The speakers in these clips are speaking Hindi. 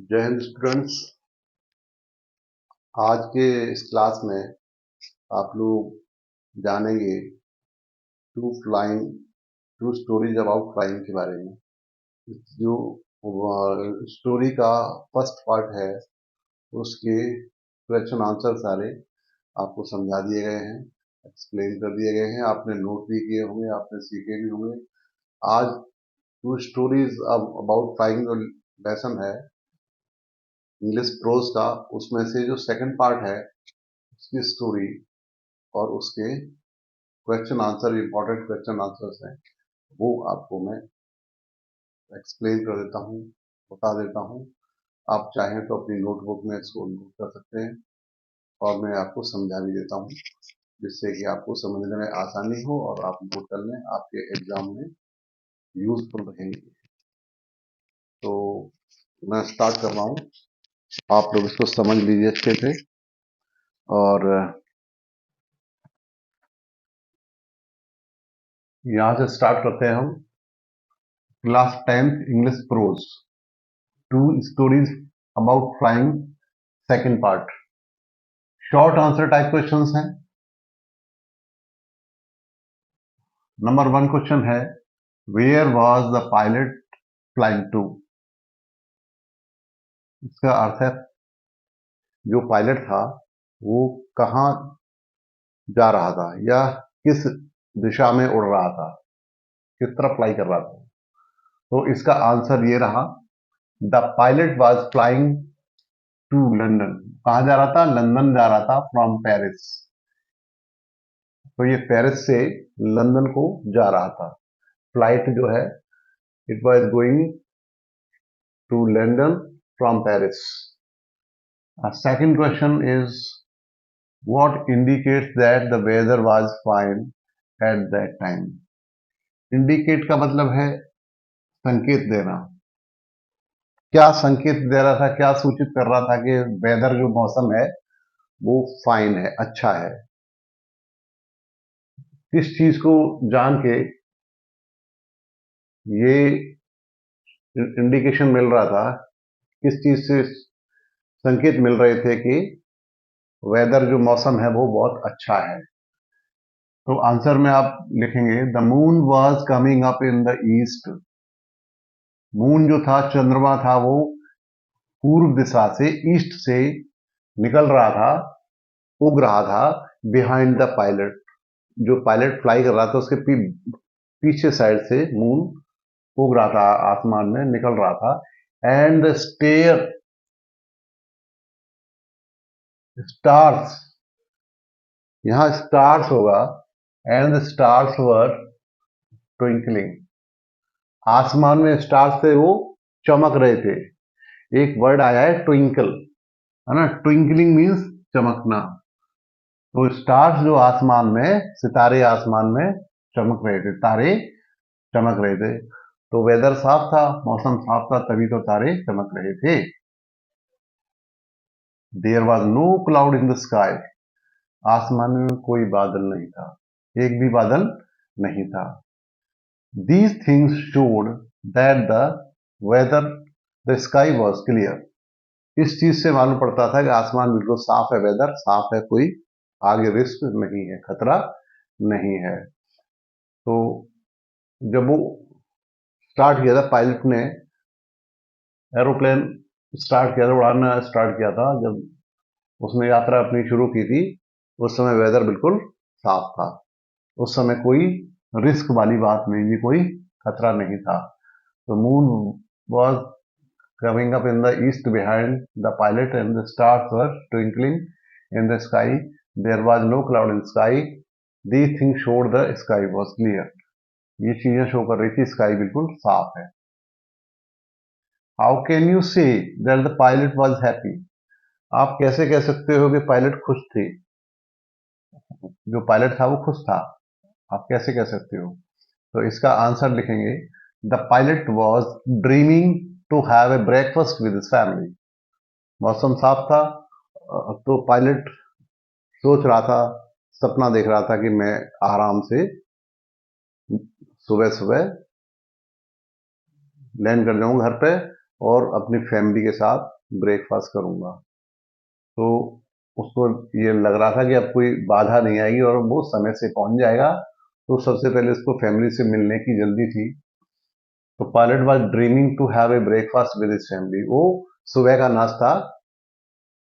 जय हिंद स्टूडेंट्स। आज के इस क्लास में आप लोग जानेंगे टू स्टोरीज अबाउट फ्लाइंग के बारे में। जो स्टोरी का फर्स्ट पार्ट है उसके क्वेश्चन आंसर सारे आपको समझा दिए गए हैं, एक्सप्लेन कर दिए गए हैं। आपने नोट भी किए होंगे, आपने सीखे भी होंगे। आज टू स्टोरीज अबाउट फ्लाइंग जो लेसन है इंग्लिश प्रोज का, उसमें से जो सेकंड पार्ट है उसकी स्टोरी और उसके question answer, important question answers हैं, वो आपको मैं एक्सप्लेन कर देता हूँ, बता देता हूँ। आप चाहें तो अपनी नोटबुक में इसको नोट कर सकते हैं और मैं आपको समझा भी देता हूँ, जिससे कि आपको समझने में आसानी हो और आप नोट कर लें, आपके एग्जाम में यूजफुल रहेंगे। तो मैं स्टार्ट कर रहा हूँ, आप लोग इसको समझ लीजिए अच्छे से। और यहाँ से स्टार्ट करते हैं हम class 10th English prose, two stories about flying, second part. Short answer type questions हैं। नंबर 1 क्वेश्चन है, where was the pilot flying to. इसका अर्थ है जो पायलट था वो कहाँ जा रहा था या किस दिशा में उड़ रहा था, किस तरफ फ्लाई कर रहा था। तो इसका आंसर ये रहा, the pilot was flying to London. कहाँ जा रहा था? लंदन जा रहा था, फ्रॉम पेरिस। तो ये पेरिस से लंदन को जा रहा था। फ्लाइट जो है, it was going to London from Paris. Second question is, what indicates that the weather was fine at that time? Indicate का मतलब है संकेत देना। क्या संकेत दे रहा था, क्या सूचित कर रहा था कि वेदर जो मौसम है वो फाइन है, अच्छा है। किस चीज को जान के ये इंडिकेशन मिल रहा था, किस चीज से संकेत मिल रहे थे कि वेदर जो मौसम है वो बहुत अच्छा है। तो आंसर में आप लिखेंगे, the moon was coming up in the east. Moon जो था, चंद्रमा था, वो पूर्व दिशा से, ईस्ट से निकल रहा था, उग रहा था। बिहाइंड द पायलट, जो पायलट फ्लाई कर रहा था उसके पीछे साइड से मून उग रहा था, आसमान में निकल रहा था। एंड द स्टार्स, यहां स्टार्स होगा, and the stars were twinkling. आसमान में स्टार्स थे, वो चमक रहे थे। एक वर्ड आया है ट्विंकल, है ना। ट्विंकलिंग मीन्स चमकना। तो स्टार्स जो आसमान में, सितारे आसमान में चमक रहे थे, तारे चमक रहे थे। तो वेदर साफ था, मौसम साफ था, तभी तो तारे चमक रहे थे। There was no cloud in the sky. आसमान में कोई बादल नहीं था, एक भी बादल नहीं था। These things showed that the weather, the sky was clear. इस चीज से मालूम पड़ता था कि आसमान बिल्कुल साफ है, वेदर साफ है, कोई आगे रिस्क नहीं है, खतरा नहीं है। तो जब वो स्टार्ट किया था, पायलट ने एरोप्लेन स्टार्ट किया था, उड़ाना स्टार्ट किया था, जब उसने यात्रा अपनी शुरू की थी, उस समय वेदर बिल्कुल साफ था। उस समय कोई रिस्क वाली बात नहीं थी, कोई खतरा नहीं था। तो moon was coming up in the east behind the pilot and the stars were twinkling in the sky. There was no cloud in sky. These thing showed the sky was clear. ये चीजें शो कर रही थी स्काई बिल्कुल साफ है। How can you say that the pilot was happy. आप कैसे कह सकते हो कि पायलट खुश थे? जो पायलट था वो खुश था, आप कैसे कह सकते हो? तो इसका आंसर लिखेंगे, the pilot was dreaming to have a breakfast with his family. मौसम साफ था, तो पायलट सोच रहा था, सपना देख रहा था कि मैं आराम से सुबह सुबह लैंड कर जाऊं घर पे और अपनी फैमिली के साथ ब्रेकफास्ट करूंगा। तो उसको ये लग रहा था कि अब कोई बाधा नहीं आएगी और वो समय से पहुंच जाएगा। तो सबसे पहले उसको फैमिली से मिलने की जल्दी थी। तो pilot was dreaming to have a breakfast with his family. वो सुबह का नाश्ता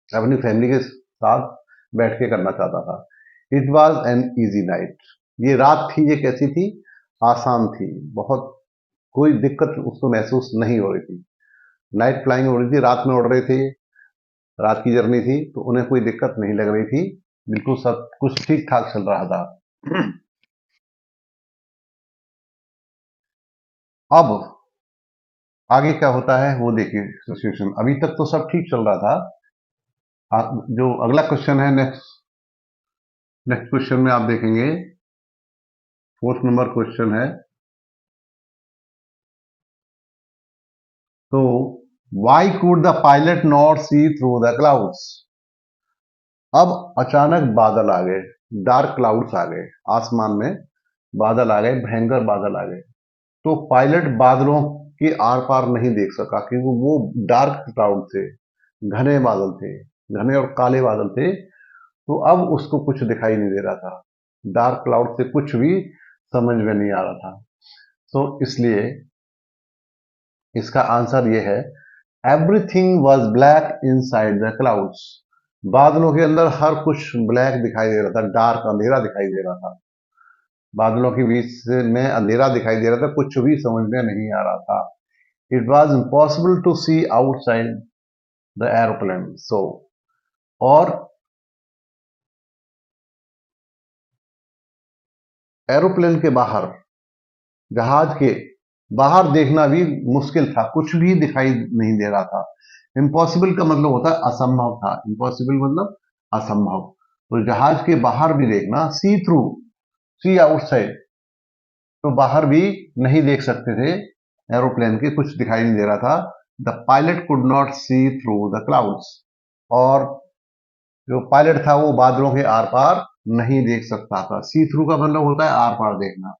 अपनी फैमिली के साथ बैठ के करना चाहता था। It was an easy night. ये रात थी, ये कैसी थी? आसान थी, बहुत कोई दिक्कत उसको महसूस नहीं हो रही थी। नाइट फ्लाइंग हो रही थी, रात में उड़ रहे थे, रात की जर्नी थी, तो उन्हें कोई दिक्कत नहीं लग रही थी। बिल्कुल सब कुछ ठीक ठाक चल रहा था। अब आगे क्या होता है वो देखिए सिचुएशन। अभी तक तो सब ठीक चल रहा था। जो अगला क्वेश्चन है, नेक्स्ट नेक्स्ट क्वेश्चन में आप देखेंगे, 4th नंबर क्वेश्चन है। तो why could the pilot not see through the clouds? अब अचानक बादल आ गए, डार्क क्लाउड्स आ गए, आसमान में बादल आ गए, भयंकर बादल आ गए। तो पायलट बादलों के आर पार नहीं देख सका क्योंकि वो डार्क क्लाउड थे, घने बादल थे, घने और काले बादल थे। तो अब उसको कुछ दिखाई नहीं दे रहा था, डार्क क्लाउड से कुछ भी समझ में नहीं आ रहा था। तो इसलिए इसका आंसर ये है, everything was black in side the clouds. बादलों के अंदर हर कुछ ब्लैक दिखाई दे रहा था, डार्क अंधेरा दिखाई दे रहा था। बादलों के बीच में अंधेरा दिखाई दे रहा था, कुछ भी समझ में नहीं आ रहा था। It was impossible to see outside the aeroplane. So और एरोप्लेन के बाहर, जहाज के बाहर देखना भी मुश्किल था, कुछ भी दिखाई नहीं दे रहा था। इम्पॉसिबल का मतलब होता है असंभव था, इम्पॉसिबल मतलब असंभव। तो जहाज के बाहर भी देखना, सी थ्रू, सी आउटसाइड, तो बाहर भी नहीं देख सकते थे एरोप्लेन के, कुछ दिखाई नहीं दे रहा था। The pilot could not see through the clouds. और जो पायलट था वो बादलों के आर पार नहीं देख सकता था। सी थ्रू का मतलब होता है आर पार देखना।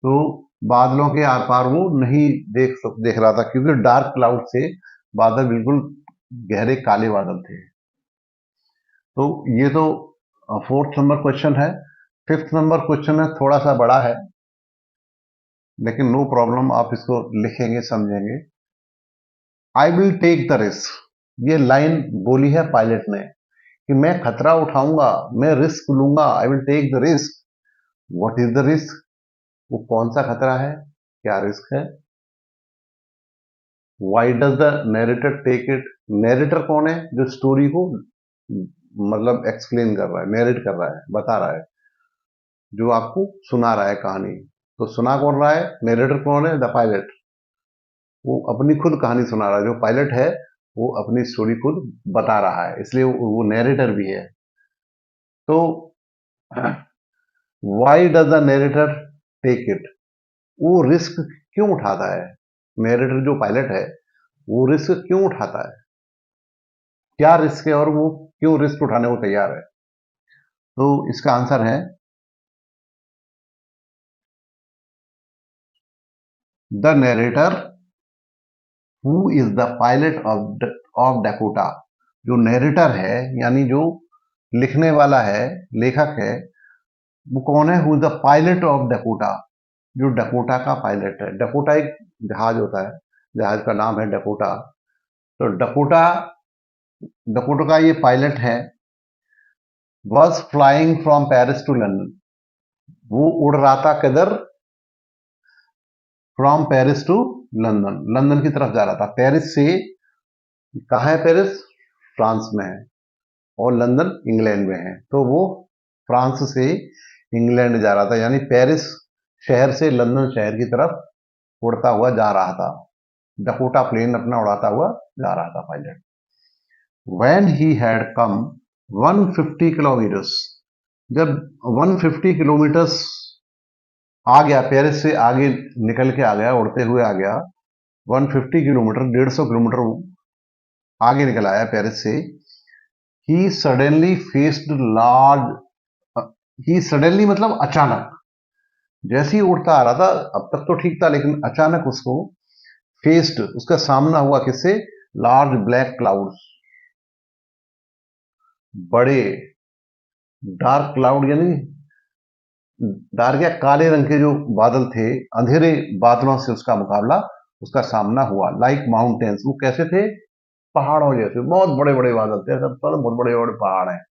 तो बादलों के आर पार वो नहीं देख रहा था क्योंकि डार्क क्लाउड से बादल बिल्कुल गहरे काले बादल थे। तो ये तो 4th नंबर क्वेश्चन है। 5th नंबर क्वेश्चन है, थोड़ा सा बड़ा है लेकिन नो प्रॉब्लम, आप इसको लिखेंगे समझेंगे। I will take the risk. ये लाइन बोली है पायलट ने कि मैं खतरा उठाऊंगा, मैं रिस्क लूंगा। I will take the risk. What is the risk? वो कौन सा खतरा है, क्या रिस्क है? Why does the narrator take it? Narrator कौन है? जो स्टोरी को मतलब एक्सप्लेन कर रहा है, नैरेट कर रहा है, बता रहा है, जो आपको सुना रहा है कहानी। तो सुना कौन रहा है? नैरेटर कौन है? The pilot. वो अपनी खुद कहानी सुना रहा है। जो पायलट है वो अपनी स्टोरी खुद बता रहा है, इसलिए वो नैरेटर भी है। तो why does the narrator take it? वो रिस्क क्यों उठाता है? नैरेटर जो पायलट है वो रिस्क क्यों उठाता है? क्या रिस्क है और वो क्यों रिस्क उठाने को तैयार है? तो इसका आंसर है, the narrator who is the pilot of Dakota. जो नरेटर है यानी जो लिखने वाला है, लेखक है, वो कौन है? Who is the pilot of Dakota. जो डकोटा का पायलट है। डकोटा एक जहाज होता है, जहाज का नाम है डकोटा। तो डकोटा डकोटा का ये पायलट है, was flying from Paris to London. वो उड़ रहा था किधर? From Paris to London, London की तरफ जा रहा था। पेरिस से, कहाँ है पेरिस? फ्रांस में है, और लंदन इंग्लैंड में है। तो वो फ्रांस से इंग्लैंड जा रहा था, यानी पेरिस शहर से लंदन शहर की तरफ उड़ता हुआ जा रहा था। डकोटा प्लेन अपना उड़ाता हुआ जा रहा था pilot. When he had come 150 kilometres, जब 150 किलोमीटर्स आ गया, पेरिस से आगे निकल के आ गया, उड़ते हुए आ गया, 150 किलोमीटर, 150 किलोमीटर आगे निकल आया पेरिस से। He suddenly faced large, he suddenly मतलब अचानक, जैसे ही उड़ता आ रहा था, अब तक तो ठीक था लेकिन अचानक उसको फेस्ड, उसका सामना हुआ किससे? लार्ज ब्लैक क्लाउड्स, बड़े डार्क क्लाउड, यानी डार्क या काले रंग के जो बादल थे, अंधेरे बादलों से उसका मुकाबला, उसका सामना हुआ। लाइक माउंटेन्स, वो कैसे थे? पहाड़ों जैसे, बहुत बड़े बड़े बादल थे, सब पर बहुत बड़े बड़े पहाड़ हैं।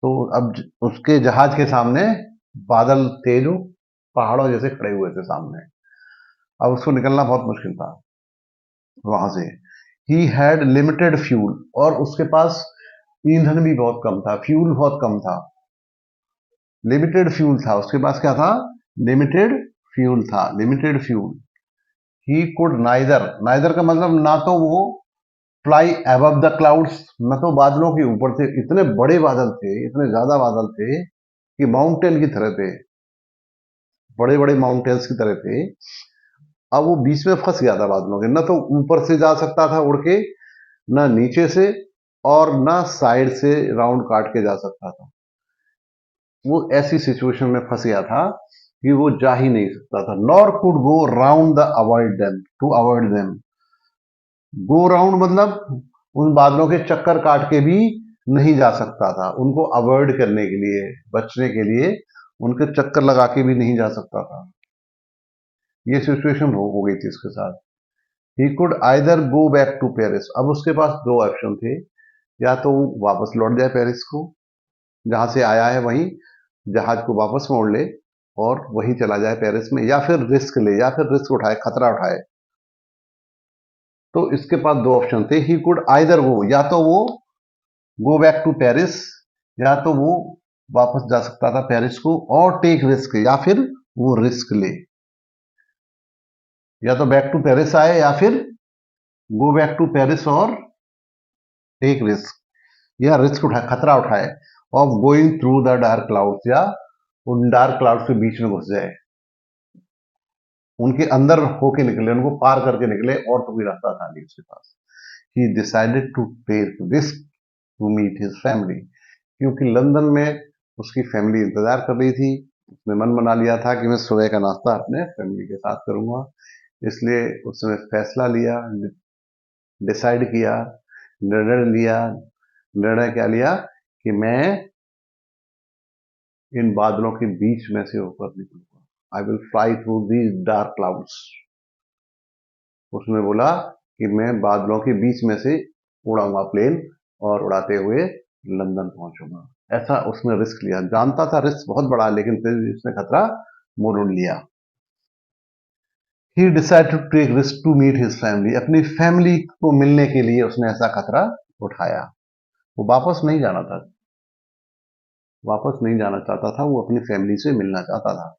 तो अब उसके जहाज के सामने बादल थे जो पहाड़ों जैसे खड़े हुए थे सामने। अब उसको निकलना बहुत मुश्किल था वहां से। ही हैड लिमिटेड फ्यूल, और उसके पास ईंधन भी बहुत कम था, फ्यूल बहुत कम था। लिमिटेड फ्यूल था उसके पास, क्या था? लिमिटेड फ्यूल था, limited fuel. He could neither, neither का मतलब ना तो वो फ्लाई अबव द क्लाउड्स, न तो बादलों के ऊपर थे, इतने बड़े बादल थे, इतने ज्यादा बादल थे कि माउंटेन की तरह थे, बड़े बड़े माउंटेन्स की तरह थे। अब वो बीच में फंस गया था बादलों के, न तो ऊपर से जा सकता था उड़ के, न नीचे से, और न साइड से राउंड काट के जा सकता था। वो ऐसी सिचुएशन में फंस गया था कि वो जा ही नहीं सकता था। Nor could go round the avoid them, to avoid them. Go round मतलब उन बादलों के चक्कर काट के भी नहीं जा सकता था, उनको अवॉइड करने के लिए, बचने के लिए उनके चक्कर लगा के भी नहीं जा सकता था। ये सिचुएशन हो गई थी उसके साथ। He could either go back to Paris, अब उसके पास दो ऑप्शन थे, या तो वो वापस लौट जाए पेरिस को, जहां से आया है वहीं जहाज को वापस मोड़ ले और वहीं चला जाए पेरिस में, या फिर रिस्क ले, या फिर रिस्क उठाए, खतरा उठाए। तो इसके पास दो ऑप्शन थे। ही कुड आइदर गो, या तो वो गो बैक टू पेरिस, या तो वो वापस जा सकता था पेरिस को, और टेक रिस्क, या फिर वो रिस्क ले, या तो बैक टू पेरिस आए, या फिर गो बैक टू पेरिस और टेक रिस्क, या रिस्क उठाए, खतरा उठाए, of going through the dark clouds, या उन डार्क क्लाउड्स के बीच में घुस जाए, उनके अंदर होके निकले, उनको पार करके निकले, और तो कोई रास्ता था नहीं उसके पास। He decided to take risk to meet his family, क्योंकि लंदन में उसकी फैमिली इंतजार कर रही थी। उसने मन बना लिया था कि मैं सुबह का नाश्ता अपने फैमिली के साथ करूंगा, इसलिए उसने फैसला लिया, डिसाइड किया, निर्णय लिया। निर्णय क्या लिया? कि मैं इन बादलों के बीच में से होकर निकलूंगा। I will fly through these dark clouds. उसने बोला कि मैं बादलों के बीच में से उड़ाऊंगा प्लेन, और उड़ाते हुए लंदन पहुंचूंगा। ऐसा उसने रिस्क लिया, जानता था रिस्क बहुत बड़ा, लेकिन फिर भी उसने खतरा मोल लिया। He decide to take risk to meet his family, अपनी फैमिली को मिलने के लिए उसने ऐसा खतरा उठाया। वो वापस नहीं जाना था, वापस नहीं जाना चाहता था, वो अपनी फैमिली से मिलना चाहता था।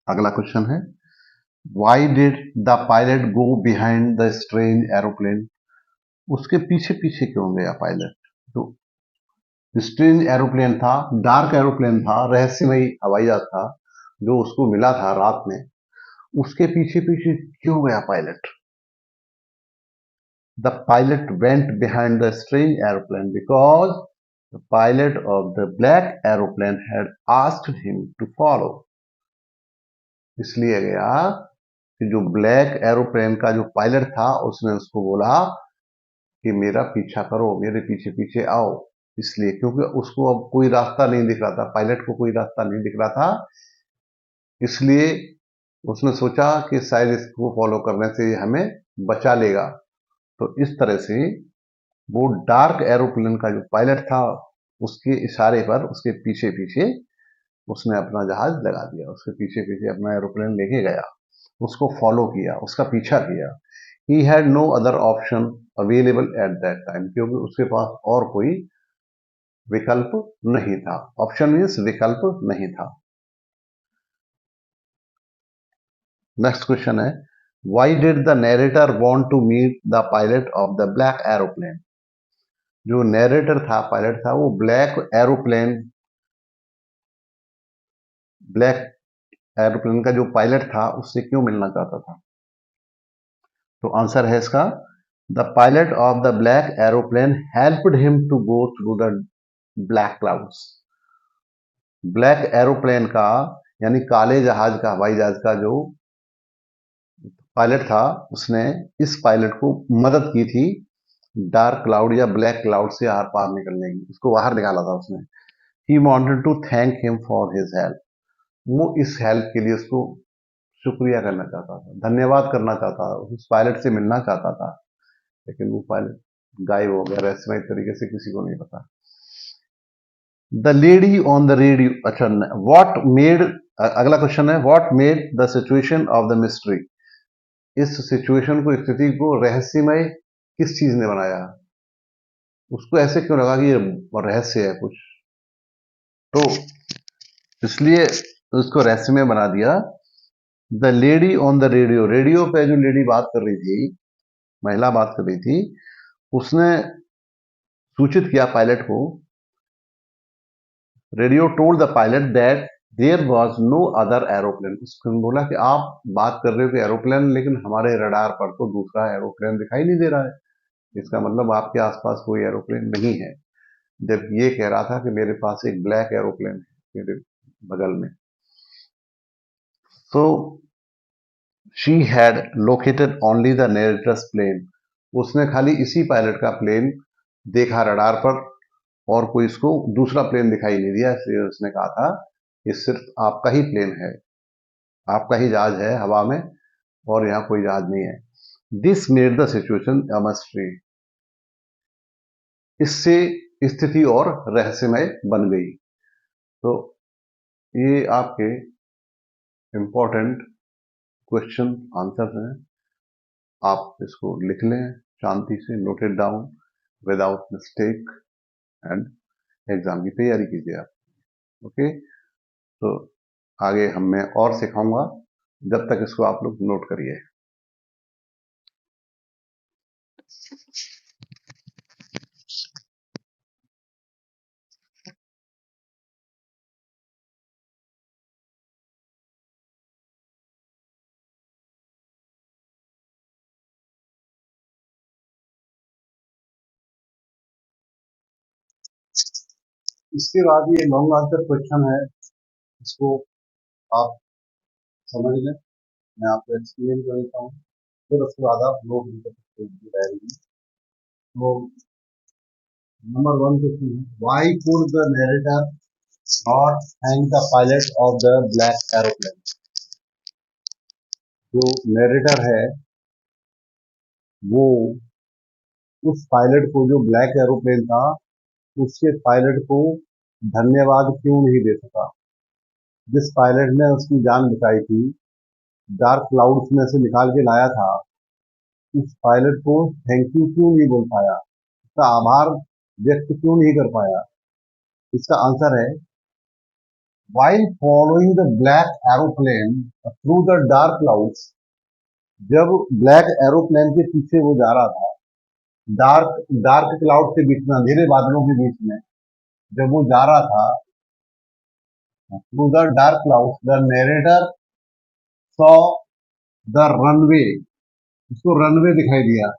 अगला क्वेश्चन है, why did the pilot go behind the strange aeroplane? उसके पीछे पीछे क्यों गया पायलट? तो स्ट्रेंज एरोप्लेन था, डार्क एरोप्लेन था, रहस्यमयी हवाई जहाज था जो उसको मिला था रात में, उसके पीछे पीछे क्यों गया pilot? The pilot went behind the strange aeroplane because the pilot of the black aeroplane had asked him to follow. इसलिए गया कि जो ब्लैक एरोप्लेन का जो पायलट था, उसने उसको बोला कि मेरा पीछा करो, मेरे पीछे पीछे आओ। इसलिए, क्योंकि उसको अब कोई रास्ता नहीं दिख रहा था, पायलट को कोई रास्ता नहीं दिख रहा था, इसलिए उसने सोचा कि शायद इसको फॉलो करने से ये हमें बचा लेगा। तो इस तरह से वो डार्क एरोप्लेन का जो पायलट था, उसके इशारे पर उसके पीछे पीछे उसने अपना जहाज लगा दिया, उसके पीछे पीछे अपना एरोप्लेन लेके गया, उसको फॉलो किया, उसका पीछा किया। He had no other option available at that time, क्योंकि उसके पास और कोई विकल्प नहीं था। ऑप्शन मीन्स विकल्प नहीं था। नेक्स्ट क्वेश्चन है, why did the narrator want to meet the pilot of the black aeroplane? जो नैरेटर था, पायलट था, वो ब्लैक एरोप्लेन का जो पायलट था उससे क्यों मिलना चाहता था? तो आंसर है इसका, the pilot of the black aeroplane helped him to go through the black clouds. Black aeroplane का, यानी काले जहाज का, हवाई जहाज का जो पायलट था, उसने इस पायलट को मदद की थी डार्क क्लाउड या ब्लैक क्लाउड से आर पार निकलने की, उसको बाहर निकाला था उसने। He wanted to thank him for his help. वो इस हेल्प के लिए उसको शुक्रिया करना चाहता था, धन्यवाद करना चाहता था, उस पायलट से मिलना चाहता था, लेकिन वो पायलट गायब हो गया रहस्यमय तरीके से, किसी को नहीं पता। The lady on the radio, अच्छा, व्हाट मेड, अगला क्वेश्चन है, what made the situation of the mystery. इस सिचुएशन को, स्थिति को रहस्यमय किस चीज ने बनाया, उसको ऐसे क्यों लगा कि ये रहस्य है कुछ, तो इसलिए उसको रहस्यमय बना दिया। The lady on the radio, radio पे जो लेडी बात कर रही थी, महिला बात कर रही थी, उसने सूचित किया पायलट को, radio told the pilot that there was no other aeroplane. उसने बोला कि आप बात कर रहे हो कि एरोप्लेन, लेकिन हमारे रडार पर तो दूसरा एरोप्लेन दिखाई नहीं दे रहा है, इसका मतलब आपके आसपास कोई एरोप्लेन नहीं है। जब ये कह रहा था कि मेरे पास एक ब्लैक एरोप्लेन है मेरे बगल में। So she had located only the narrator's plane. उसने खाली इसी पायलट का प्लेन देखा रडार पर, और कोई इसको दूसरा प्लेन दिखाई नहीं दिया, इसलिए उसने कहा था कि सिर्फ आपका ही प्लेन है, आपका ही जहाज है हवा में, और यहाँ कोई जहाज नहीं है। This made the situation a mystery. इससे स्थिति और रहस्यमय बन गई। तो ये आपके इंपॉर्टेंट क्वेश्चन आंसर हैं, आप इसको लिख लें शांति से, note it down without mistake, and exam की तैयारी कीजिए आप। ओके, तो आगे मैं और सिखाऊंगा, जब तक इसको आप लोग नोट करिए। इसके बाद ये लॉन्ग आंसर क्वेश्चन है, इसको आप समझ लें, मैं आपको एक्सप्लेन कर देता हूँ, फिर उसके बाद आप नोट भी कर सकते हैं डायरी में। तो नंबर 1 क्वेश्चन है, why could the narrator not hang the pilot of the black aeroplane. जो नरेटर है वो उस पायलट को, जो ब्लैक एरोप्लेन था, उसके पायलट को धन्यवाद क्यों नहीं दे सका। जिस पायलट ने उसकी जान बचाई थी, डार्क क्लाउड्स में से निकाल के लाया था, उस पायलट को थैंक यू क्यों नहीं बोल पाया, उसका आभार व्यक्त क्यों नहीं कर पाया। इसका आंसर है, while following the black aeroplane through the dark clouds। जब ब्लैक एरोप्लेन के पीछे वो जा रहा था, डार्क डार्क क्लाउड के बीच में, अंधेरे बादलों के बीच में जब वो जा रहा था, through the dark cloud the narrator saw the runway. उसको रनवे दिखाई दिया,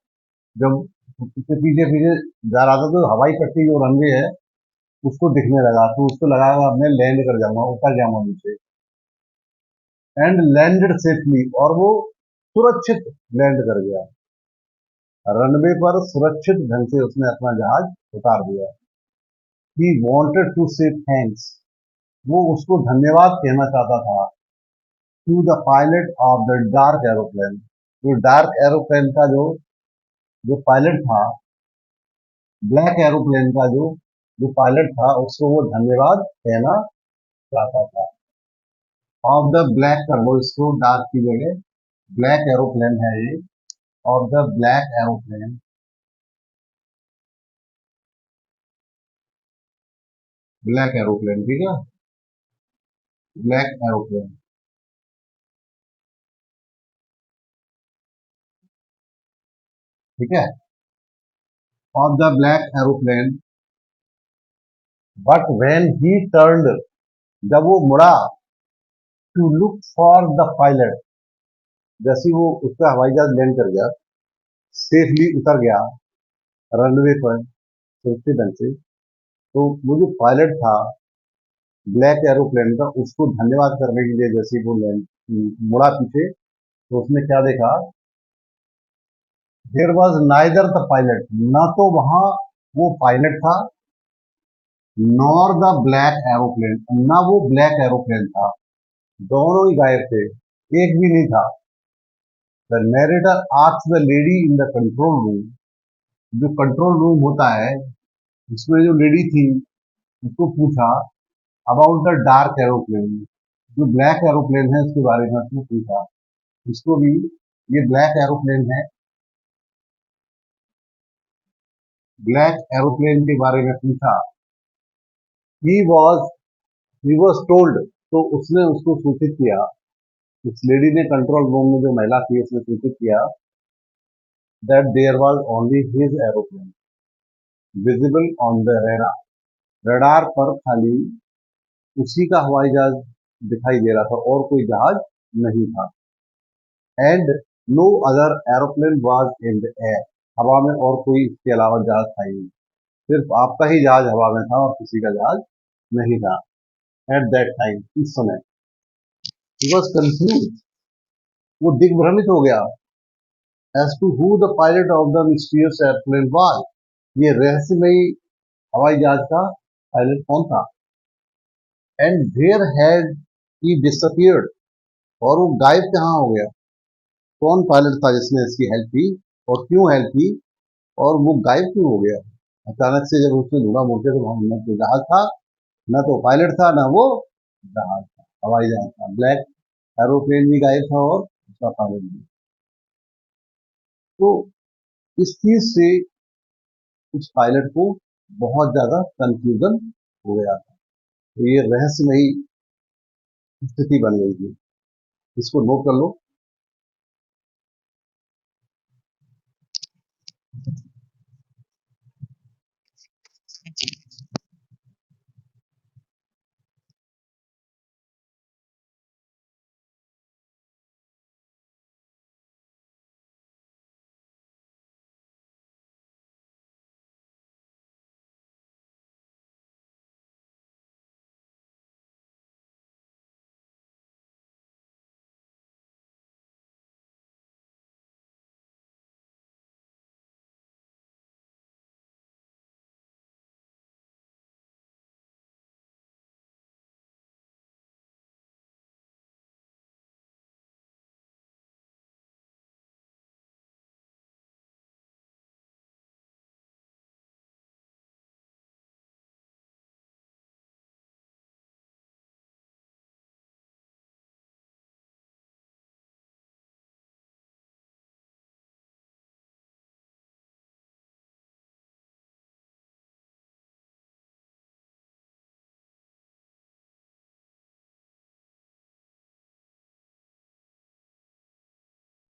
जब उसके पीछे पीछे जा रहा था तो हवाई पट्टी जो रनवे है उसको दिखने लगा, तो उसको लगा अब मैं लैंड कर जाऊंगा, उतर जाऊंगा नीचे, एंड लैंडेड सेफली, और वो सुरक्षित लैंड कर गया, रनवे पर सुरक्षित ढंग से उसने अपना जहाज उतार दिया। He wanted to say thanks, वो उसको धन्यवाद कहना चाहता था, to the pilot of the dark aeroplane. जो डार्क एरोप्लेन का जो जो पायलट था, ब्लैक एरोप्लेन का जो पायलट था, उसको वो धन्यवाद कहना चाहता था। ऑफ द ब्लैक कर लो इसको, डार्क की जगह, ब्लैक एरोप्लेन है ये, of the black aeroplane, black aeroplane, ठीक है, ब्लैक एरोप्लेन, ठीक है, of the black aeroplane, but when he turned, जब वो मुड़ा, to look for the pilot, जैसे वो उसका हवाई जहाज लैंड कर गया, सेफली उतर गया रनवे पर सुरक्षित ढंग से, तो वो जो पायलट था ब्लैक एरोप्लेन का, उसको धन्यवाद करने के लिए जैसे वो लैंड मुड़ा पीछे, तो उसने क्या देखा, there was neither the pilot, ना तो वहां वो पायलट था, नॉर द ब्लैक एरोप्लेन, ना वो ब्लैक एरोप्लेन था, दोनों ही गायब थे, एक भी नहीं था। The narrator asked the lady in the control room, जो कंट्रोल रूम होता है उसमें जो लेडी थी उसको पूछा अबाउट द डार्क एरोप्लेन, जो ब्लैक एरोप्लेन है उसके बारे में उसने पूछा, इसको भी ये ब्लैक एरोप्लेन है, ब्लैक एरोप्लेन के बारे में पूछा। He was he was told, तो उसने उसको सूचित किया, उस लेडी ने कंट्रोल रूम में जो महिला थी उसने सूचित किया that there was only his aeroplane visible on the radar, radar पर खाली उसी का हवाई जहाज दिखाई दे रहा था और कोई जहाज नहीं था। And no other aeroplane was in the air, हवा में और कोई इसके अलावा जहाज था ही नहीं, सिर्फ आपका ही जहाज हवा में था और किसी का जहाज नहीं था। एट दैट टाइम, इस समय, ही वॉज कंफ्यूज, वो दिग्भ्रमित हो गया, as to who the pilot of the mysterious airplane was, ये रहस्यमयी हवाई जहाज का पायलट कौन था। And where had he disappeared, और वो गायब कहाँ हो गया, कौन पायलट था जिसने इसकी हेल्प की और क्यों हेल्प की, और वो गायब क्यों हो गया अचानक से, जब उसने ढूंढा मुड़ के तो वहां न तो जहाज था, न तो पायलट था, न वो जहाज था, हवाई जहाज था, ब्लैक एरोप्लेन भी गायब था और उसका पायलट भी। तो इस चीज से उस पायलट को बहुत ज्यादा कंफ्यूजन हो गया था, तो ये रहस्यमयी स्थिति बन गई थी, इसको नोट कर लो।